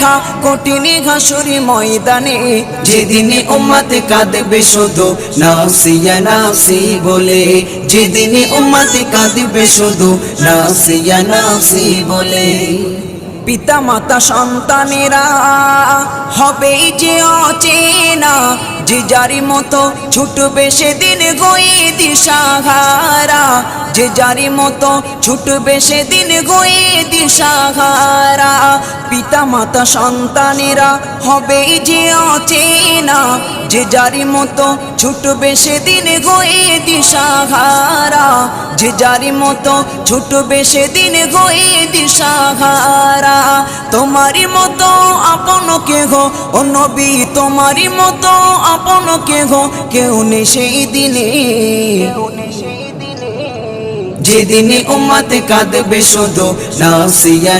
লেখা কঠিন হাসুরি ময়দানে, যেদিনে উম্মত কাঁদবে শুধু নাফসিয়া নাফসি বলে, যেদিনে উম্মত কাঁদবে শুধু নাফসিয়া নাফসি বলে। পিতা মাতা সন্তানেরা হবে যে অচেনা, যে যারি মতো ছুটবে সেদিন গয়ে দিশাহারা, যে যারি মতো ছুটবে সেদিন গয়ে দিশাহারা। পিতা মাতা সন্তানেরা হবে যে অচেনা, যে যারি মতো ছুটবে সেদিন গয়ে দিশাহারা, যে যারি মতো ছুটবে সেদিন গয়ে দিশাহারা। তোমারই মতো আপন কেহ ও নবী, তোমারই মতো আপন কেহ কেউ নেই সেই দিনে, যেদিনে উম্মত কাঁদবে শুধু নাফসিয়া